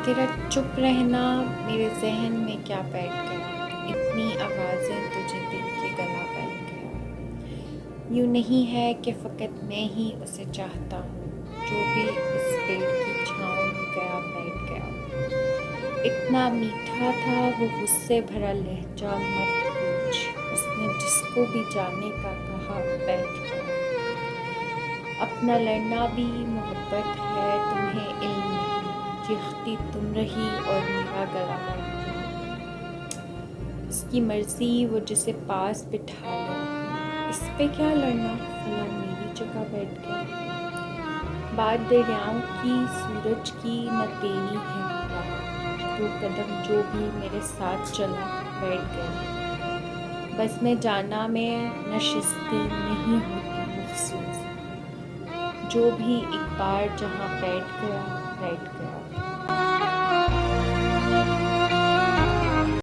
तेरा चुप रहना मेरे ज़हन में क्या बैठ गया, इतनी आवाज़ें तुझे दिल के गला बैठ गया। यूँ नहीं है कि फ़कत मैं ही उसे चाहता हूँ, जो भी उस पेड़ की छाँव में गया बैठ गया। इतना मीठा था वो गुस्से भरा लहजा, मत पूछ, उसने जिसको भी जाने का कहा बैठ गया। अपना लड़ना भी मोहब्बत है, तुम्हें इल्म नहीं, चीखती तुम रही और मेरा गला बैठ गया। उसकी मर्जी वो जिसे पास बिठा ले, इस पे क्या लड़ना, फला मेरी जगह बैठ गया। बात दरियाओं की सूरज की न तेरी है राह, दो कदम जो भी मेरे साथ चला बैठ गया। बस में जाना में नशिस्तें नहीं होती मखसूस, जो भी एक बार जहाँ बैठ गया बैठ गया।